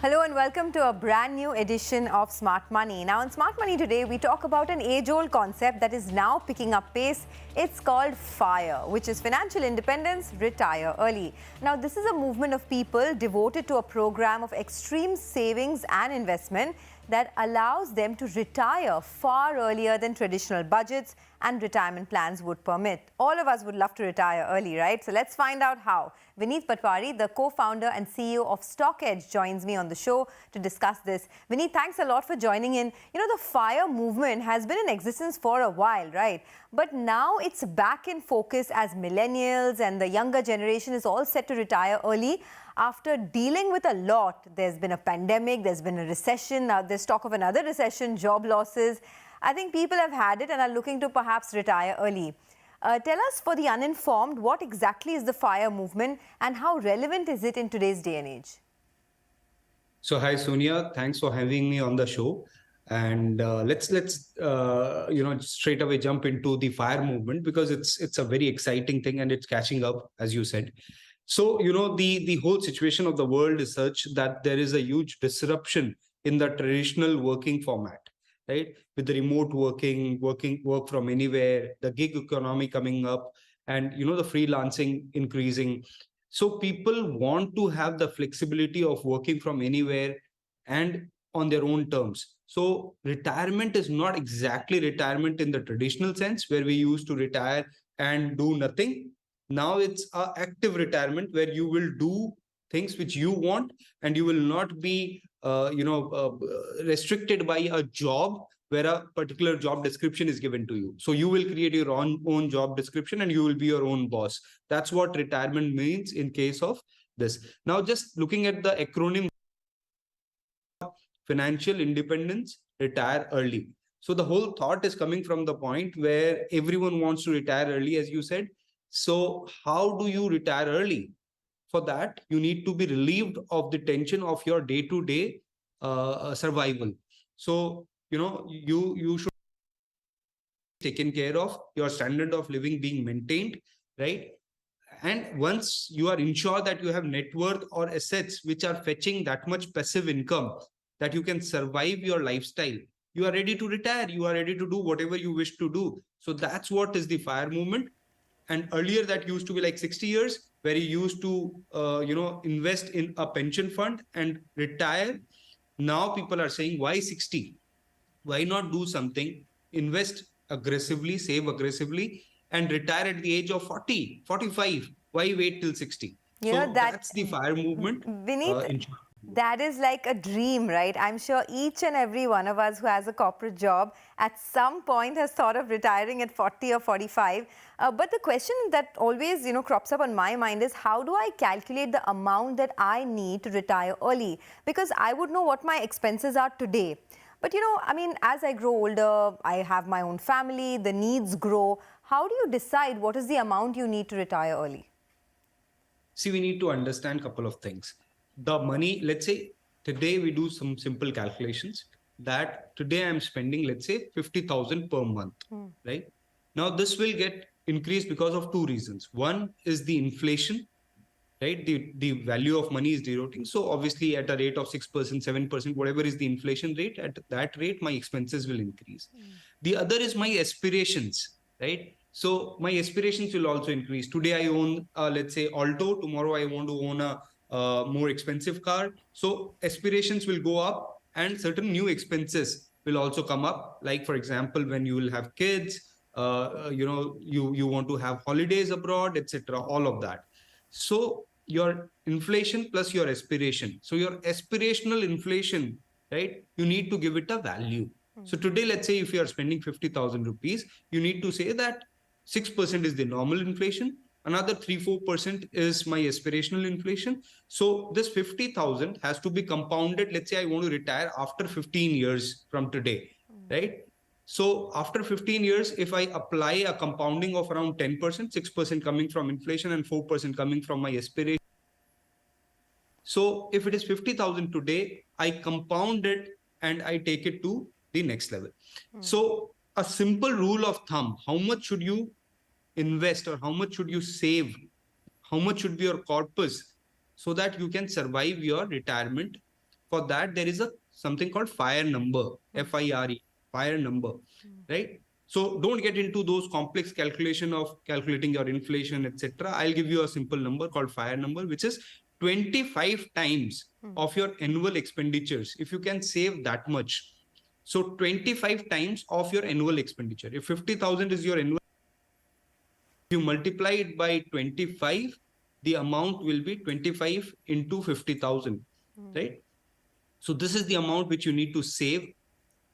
Hello and welcome to a brand new edition of Smart Money. Now, in Smart Money today, we talk about an age-old concept that is now picking up pace. It's called F.I.R.E, which is financial independence, retire early. Now, this is a movement of people devoted to a program of extreme savings and investment that allows them to retire far earlier than traditional budgets and retirement plans would permit. All of us would love to retire early, right? So let's find out how. Vineet Patawari, the co-founder and CEO of StockEdge, joins me on the show to discuss this. Vineet, thanks a lot for joining in. You know, the FIRE movement has been in existence for a while, right? But now it's back in focus as millennials and the younger generation is all set to retire early after dealing with a lot. There's been a pandemic, there's been a recession, now there's talk of another recession, job losses. I think people have had it and are looking to perhaps retire early. Tell us, for the uninformed, what exactly is the FIRE movement and how relevant is it in today's day and age? So, hi Sonia, thanks for having me on the show. And let's straight away jump into the FIRE movement, because it's a very exciting thing and it's catching up, as you said. So, the whole situation of the world is such that there is a huge disruption in the traditional working format, right? With the remote work from anywhere, the gig economy coming up, and the freelancing increasing. So people want to have the flexibility of working from anywhere and on their own terms. So retirement is not exactly retirement in the traditional sense, where we used to retire and do nothing. Now it's an active retirement where you will do things which you want, and you will not be restricted by a job where a particular job description is given to you. So you will create your own job description and you will be your own boss. That's what retirement means in case of this. Now, just looking at the acronym, financial independence, retire early. So the whole thought is coming from the point where everyone wants to retire early, as you said. So how do you retire early? For that, you need to be relieved of the tension of your day-to-day survival. So, you should be taken care of, your standard of living being maintained, right? And once you are ensured that you have net worth or assets which are fetching that much passive income that you can survive your lifestyle, you are ready to retire. You are ready to do whatever you wish to do. So that's what is the FIRE movement. And earlier that used to be like 60 years, where you used to, invest in a pension fund and retire. Now people are saying, why 60? Why not do something, invest aggressively, save aggressively, and retire at the age of 40, 45? Why wait till 60? That's the FIRE movement. Vineet, that is like a dream, right? I'm sure each and every one of us who has a corporate job at some point has thought of retiring at 40 or 45. But the question that always, crops up on my mind is, how do I calculate the amount that I need to retire early? Because I would know what my expenses are today. But, as I grow older, I have my own family, the needs grow. How do you decide what is the amount you need to retire early? See, we need to understand a couple of things. The money, let's say today we do some simple calculations that today I'm spending, let's say 50,000 per month, right? Now this will get increased because of two reasons. One is the inflation, right? The value of money is eroding. So obviously at a rate of 6%, 7%, whatever is the inflation rate, at that rate, my expenses will increase. The other is my aspirations, right? So my aspirations will also increase. Today I own, let's say Alto. Tomorrow I want to own a more expensive car. So aspirations will go up and certain new expenses will also come up. Like, for example, when you will have kids, you want to have holidays abroad, etc. All of that. So your inflation plus your aspiration. So your aspirational inflation, right? You need to give it a value. So today, let's say if you are spending 50,000 rupees, you need to say that 6% is the normal inflation. Another 3-4% is my aspirational inflation. So this 50,000 has to be compounded. Let's say I want to retire after 15 years from today, right? So after 15 years, if I apply a compounding of around 10%, 6% coming from inflation and 4% coming from my aspiration. So if it is 50,000 today, I compound it and I take it to the next level. So a simple rule of thumb, how much should you invest or how much should you save? How much should be your corpus so that you can survive your retirement For that, there is something called FIRE number, F-I-R-E, FIRE number, right? So don't get into those complex calculation of calculating your inflation, etc. I'll give you a simple number called FIRE number, which is 25 times of your annual expenditures. If you can save that much, so 25 times of your annual expenditure. If 50,000 is your annual, you multiply it by 25, the amount will be 25 into 50,000, right? So this is the amount which you need to save,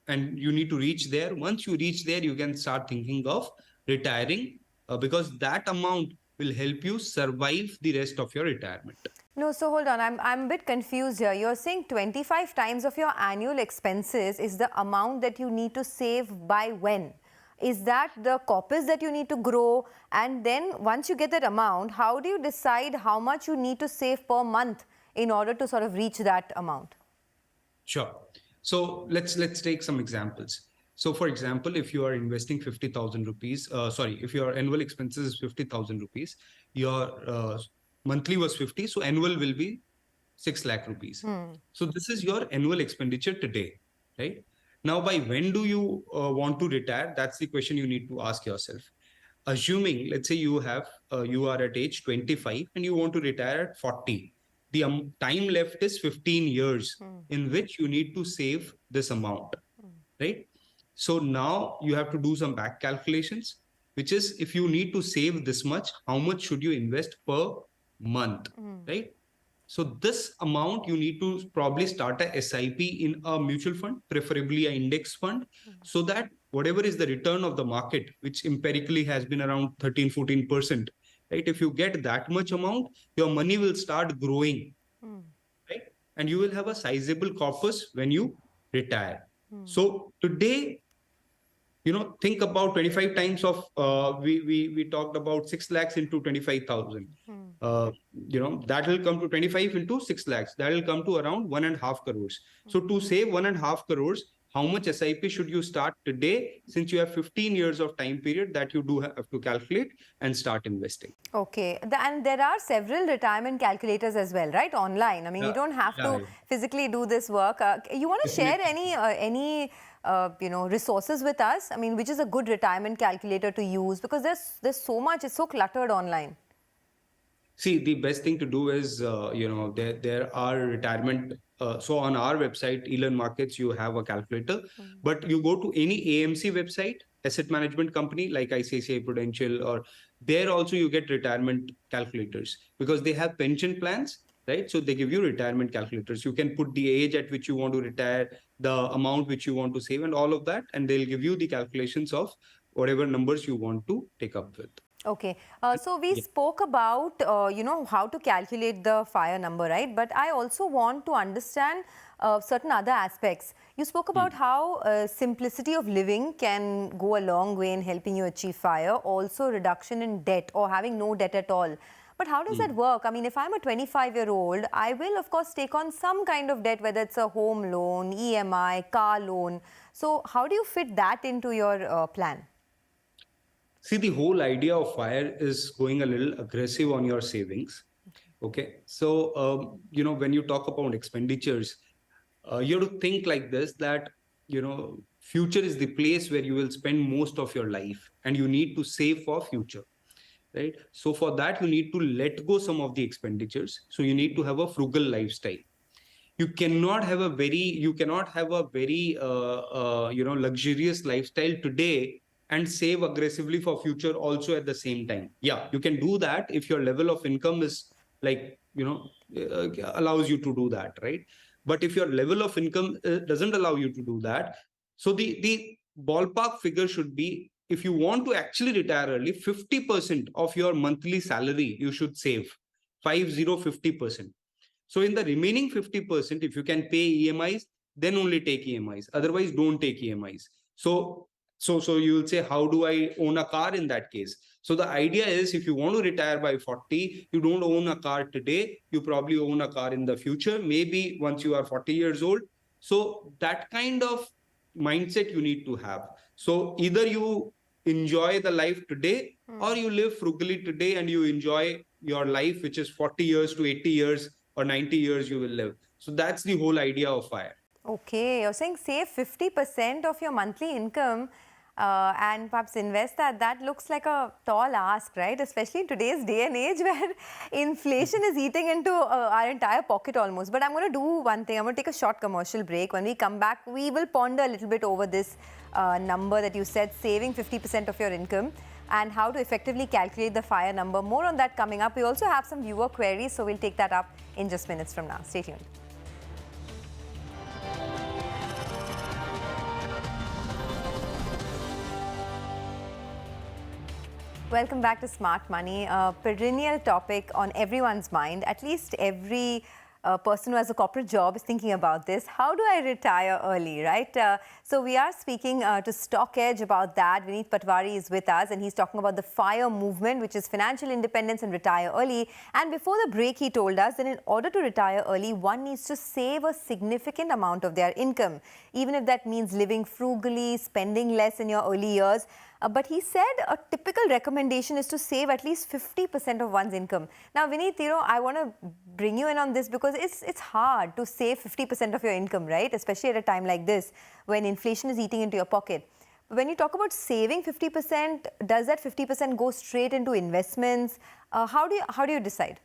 and you need to reach there. Once you reach there, you can start thinking of retiring, because that amount will help you survive the rest of your retirement. No, so hold on. I'm a bit confused here. You're saying 25 times of your annual expenses is the amount that you need to save by when? Is that the corpus that you need to grow? And then once you get that amount, how do you decide how much you need to save per month in order to sort of reach that amount? Sure. So let's take some examples. So for example, if you are investing 50,000 rupees, if your annual expenses is 50,000 rupees, your monthly was 50, so annual will be 6 lakh rupees. So this is your annual expenditure today, right? Now, by when do you want to retire? That's the question you need to ask yourself. Assuming, let's say you are at age 25 and you want to retire at 40. The time left is 15 years in which you need to save this amount, right? So now you have to do some back calculations, which is if you need to save this much, how much should you invest per month, right? So this amount you need to probably start a SIP in a mutual fund, preferably an index fund, so that whatever is the return of the market, which empirically has been around 13-14%, right? If you get that much amount, your money will start growing, right? And you will have a sizable corpus when you retire. So today, think about 25 times of, we talked about 6 lakhs into 25,000. That will come to 25 into 6 lakhs. That will come to around 1.5 crores. So to save 1.5 crores, how much SIP should you start today, since you have 15 years of time period that you do have to calculate and start investing? Okay. And there are several retirement calculators as well, right? Online. I mean, you don't have to physically do this work. You want to share any resources with us? I mean, which is a good retirement calculator to use? Because there's so much, it's so cluttered online. See, the best thing to do is, there are retirement. So on our website, Elon Markets, you have a calculator, but you go to any AMC website, asset management company like ICICI Prudential, or there also you get retirement calculators, because they have pension plans, right? So they give you retirement calculators. You can put the age at which you want to retire, the amount which you want to save, and all of that, and they'll give you the calculations of whatever numbers you want to take up with. Okay. So we spoke about, how to calculate the FIRE number, right? But I also want to understand certain other aspects. You spoke about how simplicity of living can go a long way in helping you achieve FIRE, also reduction in debt or having no debt at all. But how does that work? I mean, if I'm a 25-year-old, I will, of course, take on some kind of debt, whether it's a home loan, EMI, car loan. So how do you fit that into your plan? See, the whole idea of FIRE is going a little aggressive on your savings. Okay. So, when you talk about expenditures, you have to think like this, that, future is the place where you will spend most of your life, and you need to save for future, right? So for that, you need to let go some of the expenditures. So you need to have a frugal lifestyle. You cannot have a very luxurious lifestyle today and save aggressively for future also at the same time. Yeah, you can do that if your level of income is allows you to do that, right? But if your level of income doesn't allow you to do that, so the ballpark figure should be, if you want to actually retire early, 50% of your monthly salary you should save, 50%. So in the remaining 50%, if you can pay EMIs, then only take EMIs. Otherwise, don't take EMIs. So you will say, how do I own a car in that case? So the idea is, if you want to retire by 40, you don't own a car today. You probably own a car in the future, maybe once you are 40 years old. So that kind of mindset you need to have. So either you enjoy the life today, or you live frugally today and you enjoy your life, which is 40 years to 80 years or 90 years you will live. So that's the whole idea of FIRE. Okay, you're saying save 50% of your monthly income and perhaps invest that. That looks like a tall ask, right? Especially in today's day and age where inflation is eating into our entire pocket almost. But I'm going to do one thing. I'm going to take a short commercial break. When we come back, we will ponder a little bit over this number that you said, saving 50% of your income, and how to effectively calculate the FIRE number. More on that coming up. We also have some viewer queries, so we'll take that up in just minutes from now. Stay tuned. Welcome back to Smart Money, a perennial topic on everyone's mind. At least every person who has a corporate job is thinking about this. How do I retire early, right? So we are speaking to Stock Edge about that. Vineet Patawari is with us, and he's talking about the FIRE movement, which is financial independence and retire early. And before the break, he told us that in order to retire early, one needs to save a significant amount of their income, even if that means living frugally, spending less in your early years. But he said a typical recommendation is to save at least 50% of one's income. Now, Vineet, I want to bring you in on this because it's hard to save 50% of your income, right? Especially at a time like this when inflation is eating into your pocket. When you talk about saving 50%, does that 50% go straight into investments? How do you decide?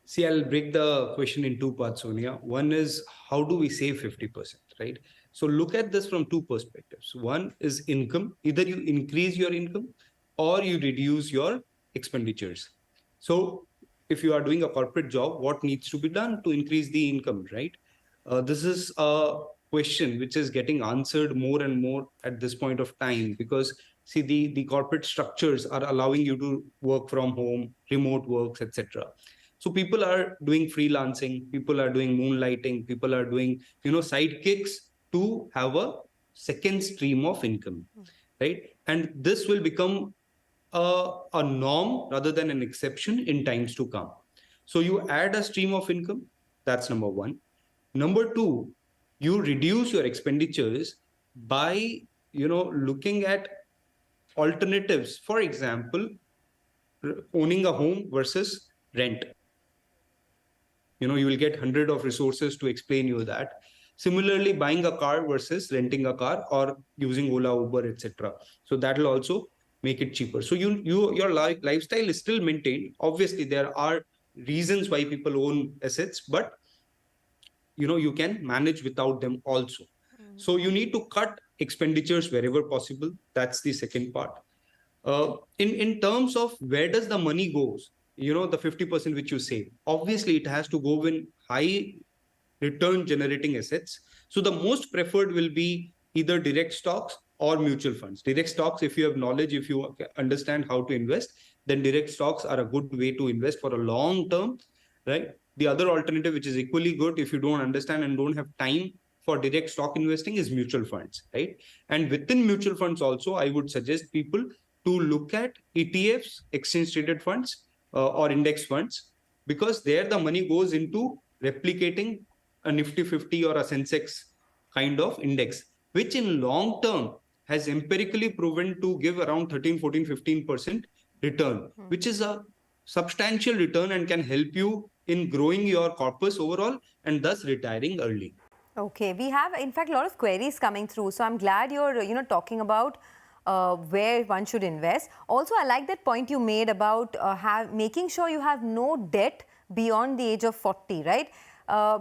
See, I'll break the question in two parts, Sonia. One is, how do we save 50%, right? So look at this from two perspectives. One is income. Either you increase your income or you reduce your expenditures. So if you are doing a corporate job, what needs to be done to increase the income, right? This is a question which is getting answered more and more at this point of time, because see, the corporate structures are allowing you to work from home, remote works, etc. So people are doing freelancing, people are doing moonlighting, people are doing, sidekicks to have a second stream of income, right? And this will become a norm rather than an exception in times to come. So you add a stream of income, that's number one. Number two, you reduce your expenditures by, looking at alternatives. For example, owning a home versus rent. You will get 100 of resources to explain you that. Similarly, buying a car versus renting a car or using Ola, Uber, etc. So that will also make it cheaper. So your lifestyle is still maintained. Obviously, there are reasons why people own assets, but you can manage without them also. So you need to cut expenditures wherever possible. That's the second part. In terms of where does the money goes, the 50% which you save, obviously it has to go in high return generating assets. So the most preferred will be either direct stocks or mutual funds. Direct stocks, if you have knowledge, if you understand how to invest, then direct stocks are a good way to invest for a long term, right? The other alternative, which is equally good if you don't understand and don't have time for direct stock investing, is mutual funds, right? And within mutual funds also, I would suggest people to look at ETFs, exchange traded funds, or index funds, because there the money goes into replicating a Nifty 50 or a Sensex kind of index, which in long term has empirically proven to give around 13, 14, 15% return, which is a substantial return and can help you in growing your corpus overall and thus retiring early. Okay, we have in fact a lot of queries coming through, so I'm glad you're talking about where one should invest. Also, I like that point you made about making sure you have no debt beyond the age of 40, right?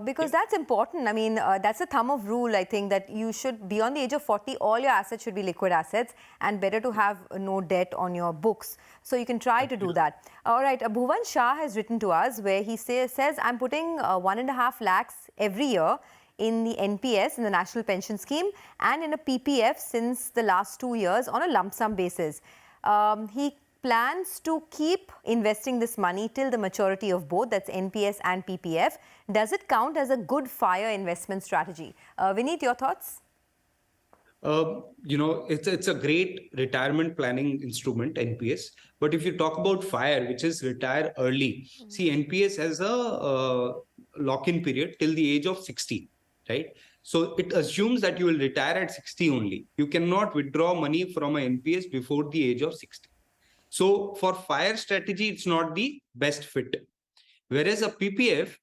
Because that's important. I mean, that's a thumb of rule, I think, that you should, beyond the age of 40, all your assets should be liquid assets, and better to have no debt on your books. So you can try to do that. All right, Bhuvan Shah has written to us where he says, I'm putting 1.5 lakhs every year in the NPS, in the National Pension Scheme, and in a PPF since the last 2 years on a lump sum basis. He plans to keep investing this money till the maturity of both, that's NPS and PPF. Does it count as a good FIRE investment strategy? Vineet, your thoughts? It's a great retirement planning instrument, NPS. But if you talk about FIRE, which is retire early, see, NPS has a lock-in period till the age of 60, right? So it assumes that you will retire at 60 only. You cannot withdraw money from an NPS before the age of 60. So for FIRE strategy, it's not the best fit. Whereas a PPF,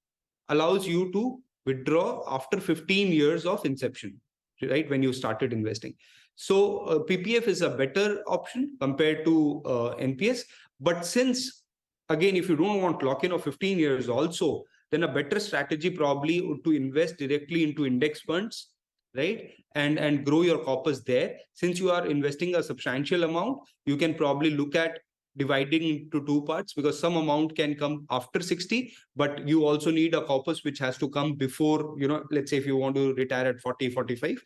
allows you to withdraw after 15 years of inception, right? When you started investing. So PPF is a better option compared to NPS. But since, again, if you don't want lock-in of 15 years also, then a better strategy probably would to invest directly into index funds, right? And grow your corpus there. Since you are investing a substantial amount, you can probably look at dividing into two parts, because some amount can come after 60, but you also need a corpus which has to come before, let's say if you want to retire at 40, 45.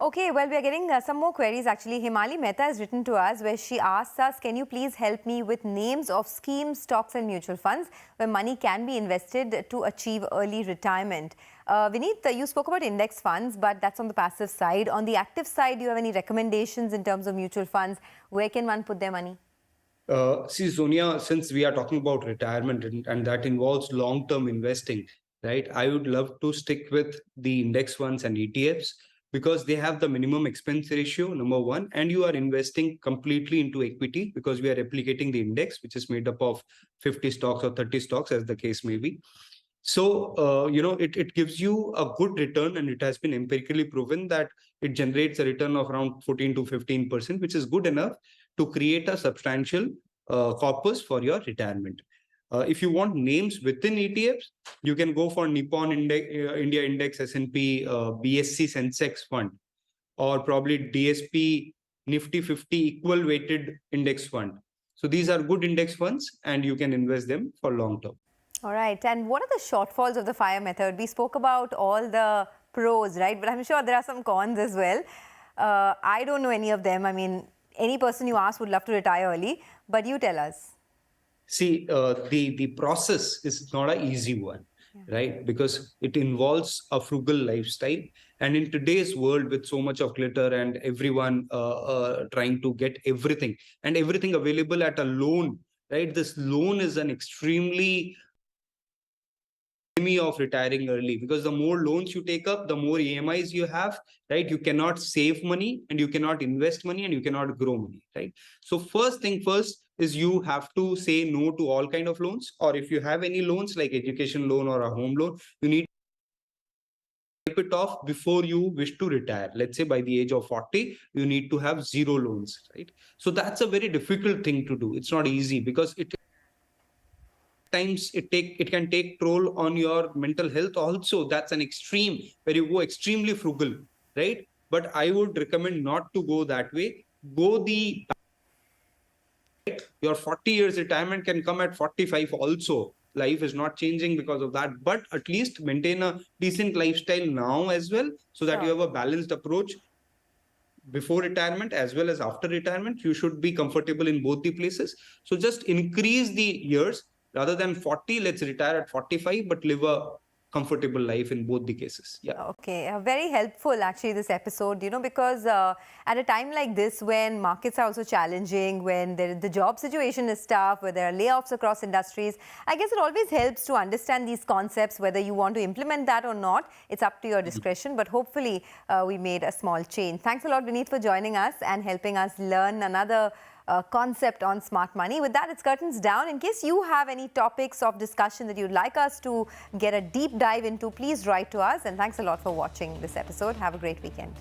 Okay, well, we are getting some more queries actually. Himali Mehta has written to us where she asks us, can you please help me with names of schemes, stocks and mutual funds where money can be invested to achieve early retirement? Vineet, you spoke about index funds, but that's on the passive side. On the active side, do you have any recommendations in terms of mutual funds? Where can one put their money? See, Sonia, since we are talking about retirement and that involves long-term investing, right? I would love to stick with the index funds and ETFs, because they have the minimum expense ratio, number one, and you are investing completely into equity because we are replicating the index, which is made up of 50 stocks or 30 stocks, as the case may be. So, it gives you a good return, and it has been empirically proven that it generates a return of around 14 to 15%, which is good enough to create a substantial corpus for your retirement. If you want names within ETFs, you can go for Nippon India Index, S&P, BSC Sensex Fund, or probably DSP Nifty 50 Equal Weighted Index Fund. So these are good index funds, and you can invest them for long term. All right. And what are the shortfalls of the FIRE method? We spoke about all the pros, right? But I'm sure there are some cons as well. I don't know any of them. I mean, any person you ask would love to retire early, but you tell us. See, the process is not an easy one, right? Because it involves a frugal lifestyle. And in today's world, with so much of glitter and everyone trying to get everything and everything available at a loan, right? This loan is an extremely of retiring early, because the more loans you take up, the more EMIs you have, right? You cannot save money, and you cannot invest money, and you cannot grow money, right? So first thing first is you have to say no to all kind of loans, or if you have any loans like education loan or a home loan, you need to wipe it off before you wish to retire. Let's say by the age of 40, you need to have zero loans, right? So that's a very difficult thing to do. It's not easy, because times it can take toll on your mental health also. That's an extreme where you go extremely frugal, right? But I would recommend not to go that way. Go the your 40 years retirement can come at 45 also. Life is not changing because of that, but at least maintain a decent lifestyle now as well, so that you have a balanced approach before retirement as well as after retirement. You should be comfortable in both the places. So just increase the years. Rather than 40, let's retire at 45, but live a comfortable life in both the cases. Yeah. Okay, very helpful actually this episode, because at a time like this, when markets are also challenging, when the job situation is tough, where there are layoffs across industries, I guess it always helps to understand these concepts. Whether you want to implement that or not, it's up to your discretion, but hopefully we made a small change. Thanks a lot, Vineet, for joining us and helping us learn another concept on smart money. With that, it's curtains down. In case you have any topics of discussion that you'd like us to get a deep dive into, please write to us. And thanks a lot for watching this episode. Have a great weekend.